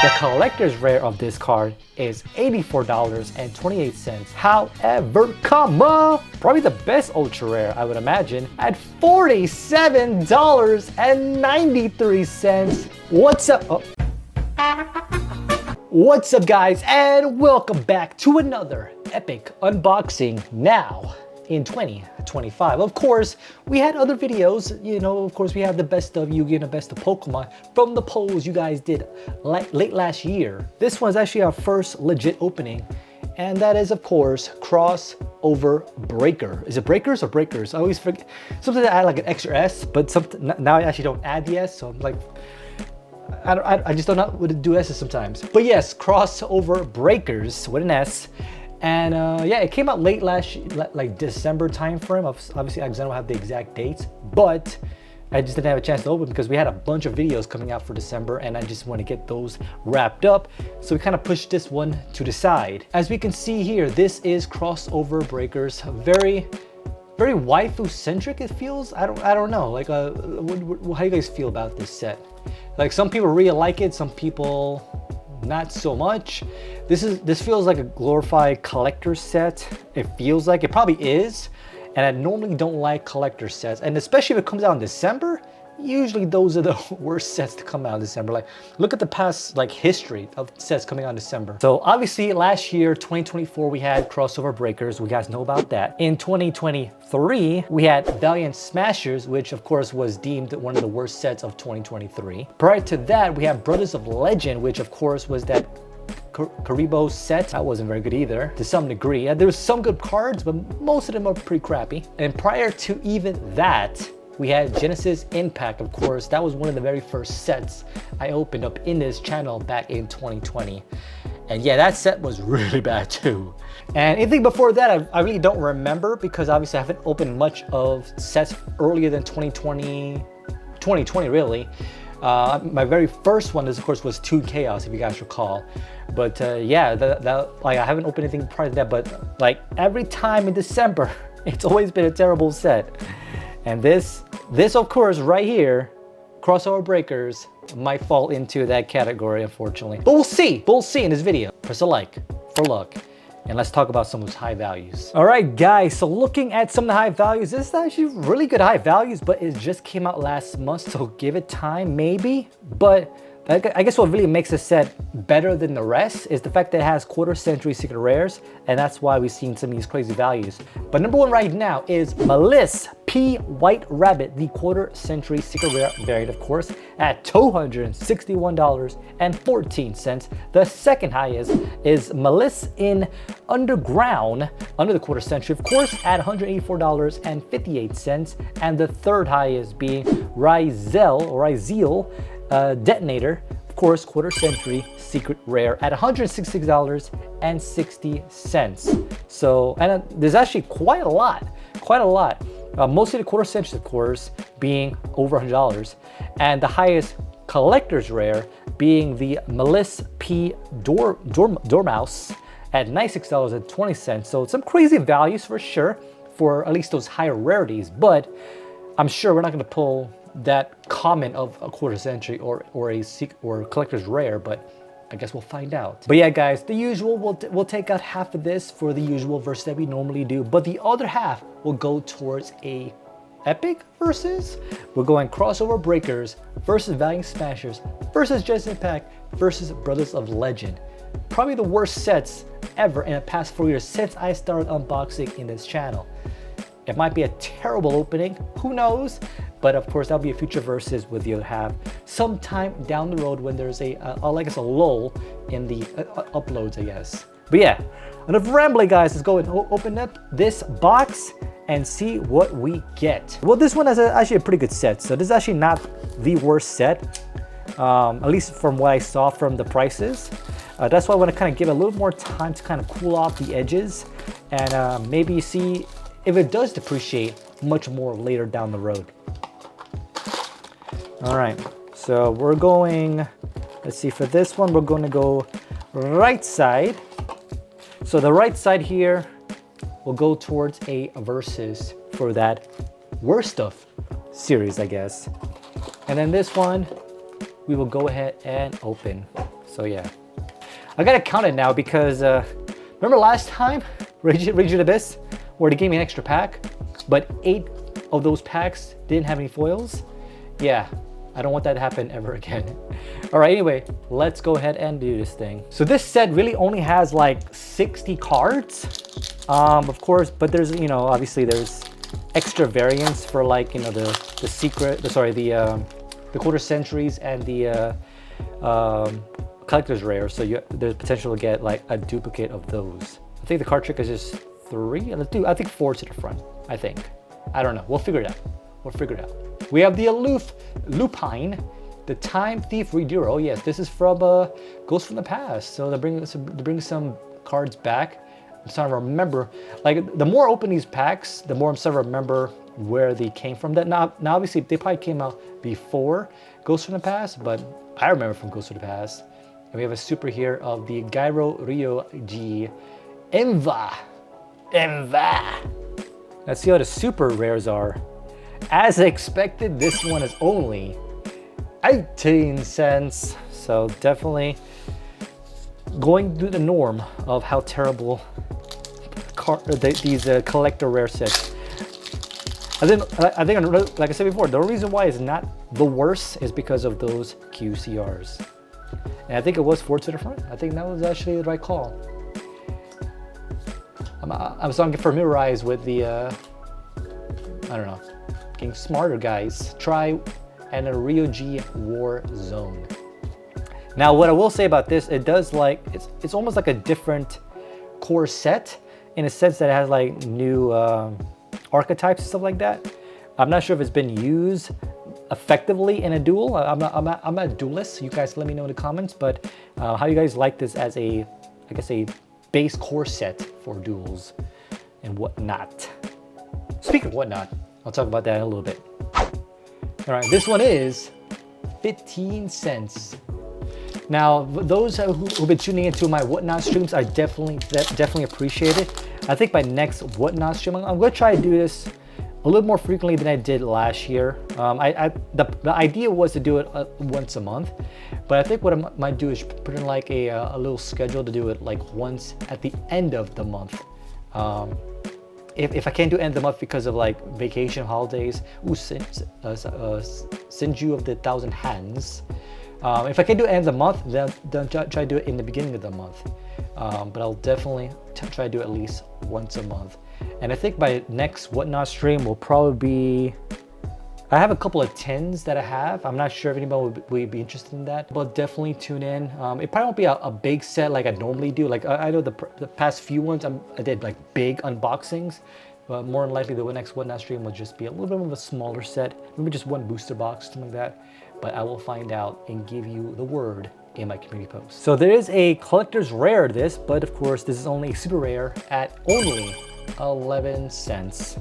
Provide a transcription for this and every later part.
The collector's rare of this card is $84.28. However, probably the best ultra rare, I would imagine, at $47.93. What's up? Oh. What's up, guys, and welcome back to another epic unboxing now in 2025. Of course, we had other videos, of course we have the best of Yu-Gi-Oh! And the best of Pokemon from the polls you guys did late last year. This one's actually our first legit opening, and that is, of course, Crossover Breaker. Is it Breakers or Breakers? I always forget. Sometimes I add like an extra S, but now I actually don't add the S, so I'm like, I just don't know what to do S's sometimes. But yes, Crossover Breakers with an S. And yeah, it came out late last year, like December time frame. Obviously, I don't have the exact dates, but I just didn't have a chance to open because we had a bunch of videos coming out for December, and I just want to get those wrapped up. So we kind of pushed this one to the side. As we can see here, this is Crossover Breakers. Very waifu centric. It feels. I don't know. Like, how do you guys feel about this set? Like, some people really like it. Some people not so much. This feels like a glorified collector set. It feels like it probably is, and I normally don't like collector sets, and especially if it comes out in December. Usually those are the worst sets to come out in December. Like, look at the past history of sets coming out in December. So obviously last year, 2024, we had Crossover Breakers. We guys know about that. In 2023, we had Valiant Smashers, which of course was deemed one of the worst sets of 2023. Prior to that, we have Brothers of Legend, which of course was that Karibo set. That wasn't very good either, to some degree. There was some good cards, but most of them are pretty crappy. And prior to even that, we had Genesis Impact. Of course, that was one of the very first sets I opened up in this channel back in 2020. And yeah, that set was really bad too. And anything before that, I really don't remember, because obviously I haven't opened much of sets earlier than 2020 really. My very first one, of course, was 2 Chaos, if you guys recall. But yeah, like, I haven't opened anything prior to that, but like every time in December, it's always been a terrible set. And this of course right here, Crossover Breakers, might fall into that category, unfortunately. But we'll see in this video. Press a like for luck. And let's talk about some of those high values. All right, guys, so looking at some of the high values, this is actually really good high values, but it just came out last month, so give it time, maybe. But I guess what really makes this set better than the rest is the fact that it has quarter-century secret rares, and that's why we've seen some of these crazy values. But number one right now is Malice P White Rabbit, the quarter-century secret rare variant, of course, at $261.14. The second highest is Malice in Underground, under the quarter-century, of course, at $184.58. And the third highest being Ryzel Detonator, of course, quarter-century secret rare at $166.60. So, and there's actually quite a lot. Most of the quarter-centuries, of course, being over $100, and the highest collector's rare being the Malice P Dormouse at $96.20. So some crazy values for sure, for at least those higher rarities, but I'm sure we're not going to pull that common of a quarter-century or collector's rare, but I guess we'll find out. But yeah, guys, the usual, we'll take out half of this for the usual verse that we normally do, but the other half will go towards a epic versus. We're going Crossover Breakers versus Valiant Smashers versus Genesis Impact versus Brothers of Legend. Probably the worst sets ever in the past 4 years since I started unboxing in this channel. It might be a terrible opening, who knows? But of course, that'll be a future versus with the other half sometime down the road when there's a lull in the uploads, I guess. But yeah, enough rambling, guys. Let's go and open up this box and see what we get. Well, this one has actually a pretty good set. So this is actually not the worst set, at least from what I saw from the prices. That's why I want to kind of give it a little more time to kind of cool off the edges and maybe see if it does depreciate much more later down the road. All right, so we're going, let's see, for this one, we're going to go right side. So the right side here will go towards a versus for that Worst Stuff series, I guess. And then this one, we will go ahead and open. So yeah, I gotta count it now because remember last time, Rage Abyss, where they gave me an extra pack, but 8 of those packs didn't have any foils? Yeah, I don't want that to happen ever again. All right, anyway, let's go ahead and do this thing. So this set really only has like 60 cards, of course, but there's, you know, obviously there's extra variants for like, you know, the quarter centuries and the collector's rare. So there's potential to get like a duplicate of those. I think the card trick is just 3. I think 4 to the front, I think. I don't know, we'll figure it out. We'll figure it out. We have the aloof Lupine, the Time Thief Reader. Oh yes, this is from Ghost from the Past. So they're bringing some cards back. I'm starting to remember, like the more I open these packs, the more I'm starting to remember where they came from. That now obviously they probably came out before Ghost from the Past, but I remember from Ghost from the Past. And we have a super here of the Gyro Ryo G Enva. Let's see how the super rares are. As expected, this one is only 18 cents. So definitely going through the norm of how terrible these collector rare sets. I think, like I said before, the reason why it's not the worst is because of those QCRs. And I think it was 4 to the front. I think that was actually the right call. I'm starting to get familiarized with the, I don't know, getting smarter, guys. Try and a Ryo G War Zone. Now, what I will say about this, it does like, it's almost like a different core set in a sense that it has like new archetypes and stuff like that. I'm not sure if it's been used effectively in a duel. I'm not a duelist. You guys let me know in the comments, but how you guys like this as a, I guess, a base core set for duels and whatnot. Speaking of whatnot, I'll talk about that in a little bit. All right, this one is 15 cents. Now, those who've been tuning into my Whatnot streams, I definitely appreciate it. I think my next Whatnot stream, I'm gonna try to do this a little more frequently than I did last year. The idea was to do it once a month, but I think what I might do is put in like a little schedule to do it like once at the end of the month. If I can't do end of the month because of like vacation, holidays, Serggio of the Thousand Hands. If I can do end of the month, then try to do it in the beginning of the month. But I'll definitely try to do at least once a month. And I think my next Whatnot stream will probably be, I have a couple of tins that I have. I'm not sure if anybody would be interested in that, but definitely tune in. It probably won't be a big set like I normally do. Like I know the past few ones I did like big unboxings, but more than likely the next Whatnot stream will just be a little bit of a smaller set, maybe just one booster box, something like that. But I will find out and give you the word in my community post. So there is a collector's rare to this, but of course this is only a super rare at only 11 cents.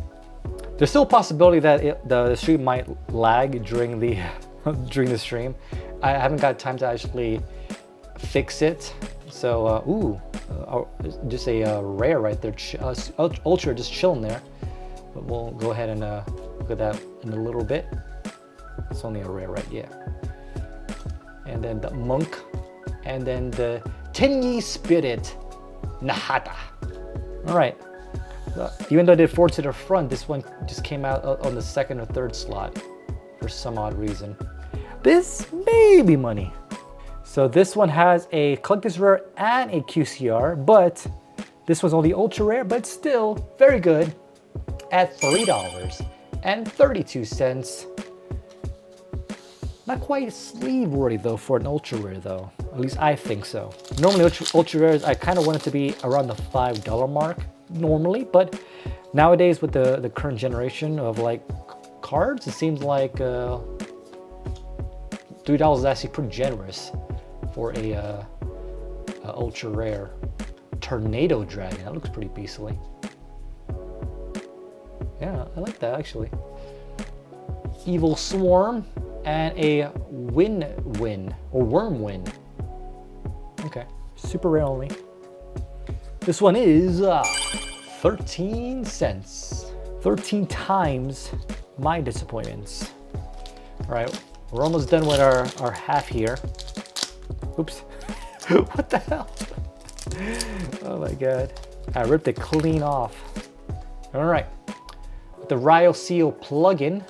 There's still a possibility that the stream might lag during the stream. I haven't got time to actually fix it. So just a rare right there, ultra just chilling there. But we'll go ahead and look at that in a little bit. It's only a rare, right? Yeah. And then the monk, and then the Tenyi Spirit Nahata. All right. Even though I did 4 to the front, this one just came out on the 2nd or 3rd slot for some odd reason. This may be money. So this one has a collector's rare and a QCR, but this one's only ultra rare, but still very good at $3.32. Not quite sleeve worthy though for an ultra rare though. At least I think so. Normally ultra rares, I kind of want it to be around the $5 mark normally, but nowadays with the current generation of like cards, it seems like $3 is actually pretty generous for a ultra rare Tornado Dragon. That looks pretty beastly. Yeah, I like that actually. Evil Swarm and a Win-Win or Worm-Win. Okay, super rare only. This one is 13 cents. 13 times my disappointments. All right, we're almost done with our half here. Oops. What the hell? Oh my god. I ripped it clean off. All right. The Ryo Seal plugin,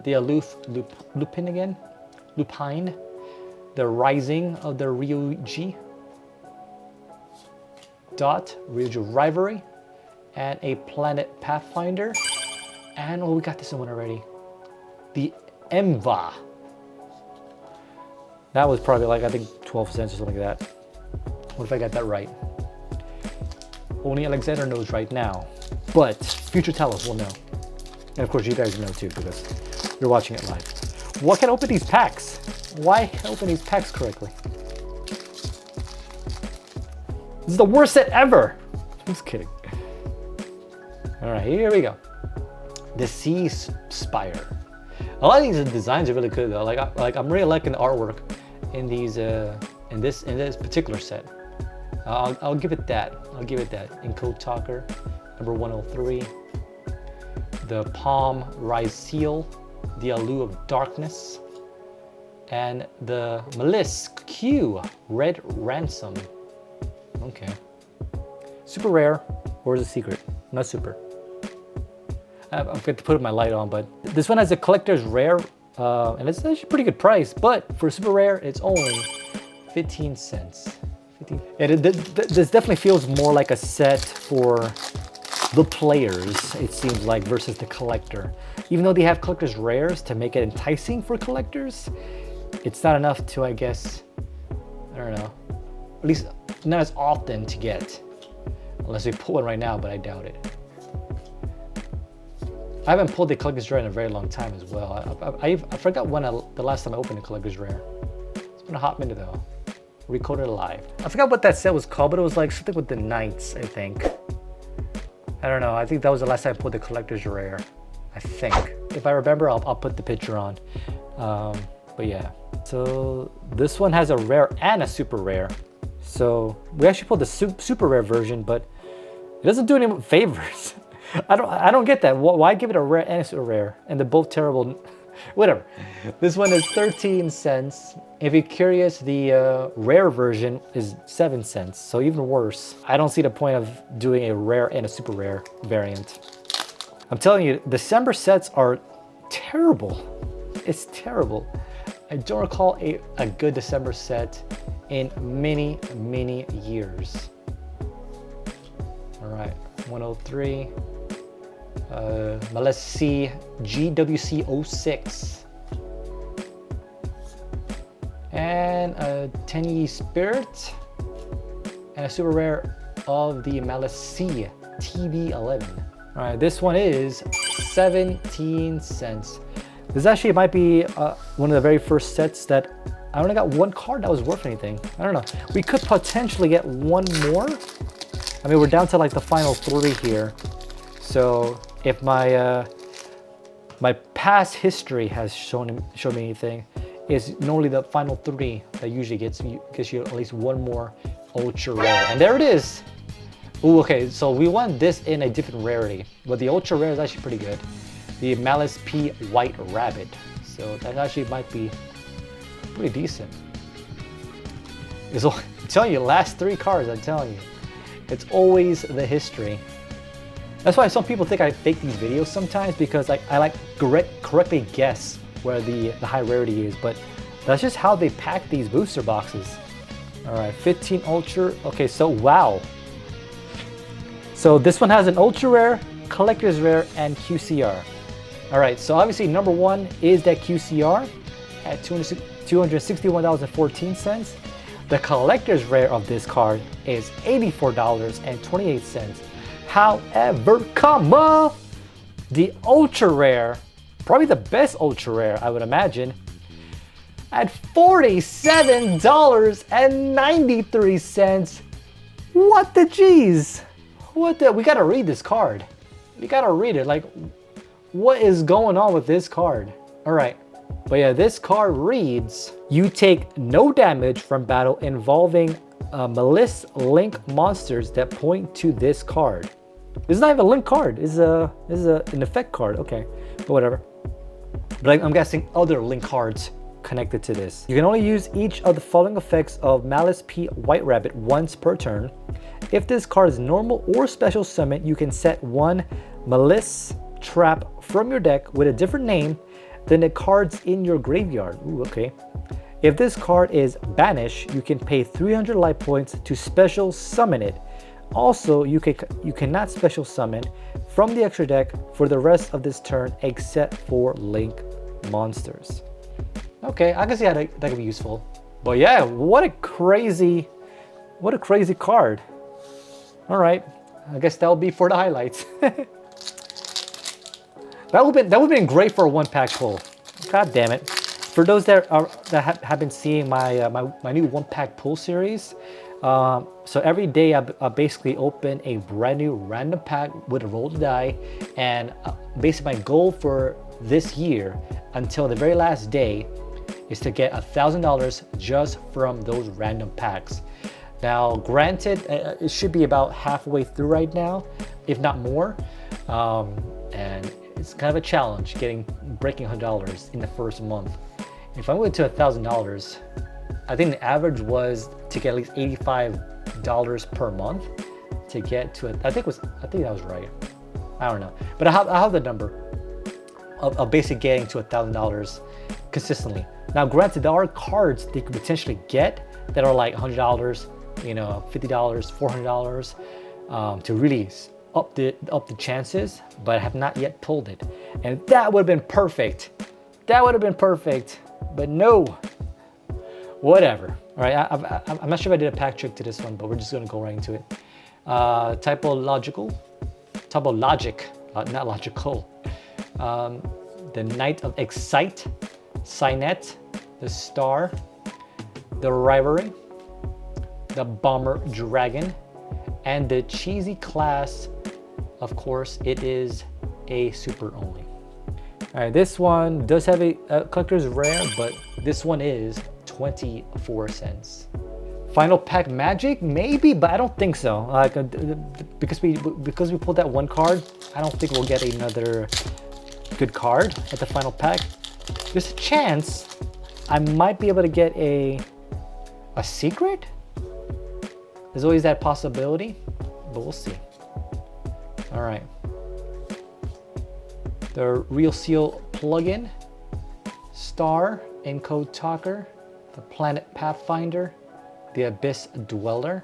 the Lupine, the Rising of the Ryuji, Ryuji Rivalry, and a Planet Pathfinder. And oh, we got this one already. The Emva. That was probably like, I think 12 cents or something like that. What if I got that right? Only Alexander knows right now, but future Talos will know. And of course you guys know too, because you're watching it live. What can open these packs? Why can I open these packs correctly? This is the worst set ever. Just kidding. All right, here we go. The Sea Spire. A lot of these designs are really good though. Like I'm really liking the artwork in these in this particular set. I'll give it that. I'll give it that. Encode Talker, number 103. The Palm Rise Seal, the Allure of Darkness, and the Malisk Q Red Ransom. Okay. Super rare, or is it secret? Not super. I forgot to put my light on, but this one has a collector's rare, and it's actually a pretty good price, but for super rare, it's only 15 cents. This definitely feels more like a set for the players, it seems like, versus the collector. Even though they have collector's rares to make it enticing for collectors, it's not enough to, I guess, I don't know, at least not as often to get. Unless we pull one right now, but I doubt it. I haven't pulled the collector's rare in a very long time as well. I forgot when the last time I opened a collector's rare. It's been a hot minute though. Recoded Alive. I forgot what that set was called, but it was like something with the Knights, I think. I don't know. I think that was the last time I pulled the collector's rare. I think. If I remember, I'll put the picture on. But yeah. So this one has a rare and a super rare. So we actually pulled the super rare version, but it doesn't do any favors. I don't get that. Why give it a rare and a super rare? And they're both terrible. Whatever. This one is 13 cents. If you're curious, the rare version is 7 cents. So even worse. I don't see the point of doing a rare and a super rare variant. I'm telling you, December sets are terrible. It's terrible. I don't recall a good December set in many, many years. All right, 103. Let's see, GWC06. And a Tenyi Spirit. And a super rare of the Malice TB11. All right, this one is 17 cents. This actually might be one of the very first sets that I only got one card that was worth anything. I don't know. We could potentially get one more. I mean, we're down to like the final 3 here. So if my my past history has shown me anything, is normally the final 3 that usually gets you at least one more ultra rare. And there it is. Ooh, okay, so we want this in a different rarity, but the ultra rare is actually pretty good. The Malice P White Rabbit. So that actually might be pretty decent. I'm telling you, last 3 cards, I'm telling you. It's always the history. That's why some people think I fake these videos sometimes, because I like correctly guess where the high rarity is, but that's just how they pack these booster boxes. All right, 15 ultra. Okay, so wow. So this one has an ultra rare, collector's rare, and QCR. All right, so obviously number 1 is that QCR at $261.14. The collector's rare of this card is $84.28. However, the ultra rare, probably the best ultra rare I would imagine, at $47.93. What the jeez? What the? We gotta read this card. We gotta read it. Like, what is going on with this card? All right. But yeah, this card reads, you take no damage from battle involving Malice Link monsters that point to this card. This is not even a link card. This is an effect card. Okay, but whatever. But I'm guessing other link cards connected to this. You can only use each of the following effects of Malice P. White Rabbit once per turn. If this card is normal or special summon, you can set one Malice trap from your deck with a different name than the cards in your graveyard. Ooh, okay. If this card is banished, you can pay 300 life points to special summon it. Also, you cannot special summon from the extra deck for the rest of this turn except for Link monsters. Okay, I can see how that could be useful. But yeah, what a crazy card. All right, I guess that'll be for the highlights. That would have been great for a one-pack pull. God damn it! For those that have been seeing my my new one-pack pull series, so every day I basically open a brand new random pack with a roll the die, and basically my goal for this year until the very last day is to get $1,000 just from those random packs. Now, granted, it should be about halfway through right now, if not more, and it's kind of a challenge breaking $100 in the first month. If I went to $1,000, I think the average was to get at least $85 per month to get to it. I think that was right. I don't know, but I have the number of basically getting to $1,000 consistently. Now, granted, there are cards that you could potentially get that are like $100, you know, $50, $400 to really up the chances, but I have not yet pulled it, and that would have been perfect. That would have been perfect, but no. Whatever. All right, I'm not sure if I did a pack trick to this one, but we're just gonna go right into it. Typologic, not logical. The Knight of Excite, Signet, the Star, the Rivalry, the Bomber Dragon, and the cheesy class. Of course, it is a super only. All right, this one does have a collector's rare, but this one is 24 cents. Final pack magic, maybe, but I don't think so. Like because we pulled that one card, I don't think we'll get another good card at the final pack. There's a chance I might be able to get a secret. There's always that possibility, but we'll see. All right. The Real Seal plugin, Star Encode Talker, the Planet Pathfinder, the Abyss Dweller,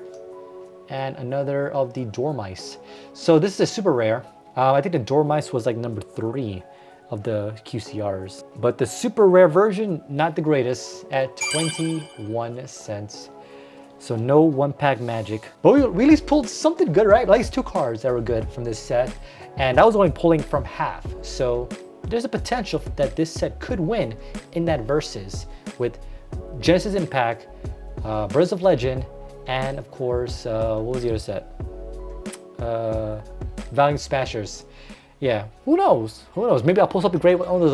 and another of the Dormice. So this is a super rare. I think the Dormice was like number 3 of the QCRs, but the super rare version, not the greatest, at 21 cents. So no one pack magic, but we at least pulled something good, right? At least 2 cards that were good from this set, and that was only pulling from half. So there's a potential that this set could win in that versus with Genesis Impact, Birds of Legend, and of course, what was the other set? Valiant Smashers. Yeah, who knows? Who knows? Maybe I'll pull something great on those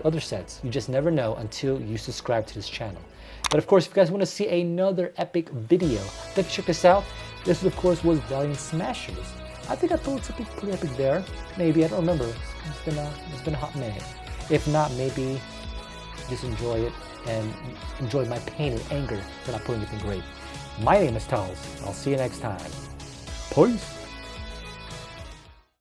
other sets. You just never know until you subscribe to this channel. But of course, if you guys want to see another epic video, definitely check this out. This, of course, was Valiant Smashers. I think I pulled something pretty epic there. Maybe, I don't remember. It's been a hot minute. If not, maybe just enjoy it and enjoy my pain and anger for not pulling anything great. My name is Talos. I'll see you next time. Peace.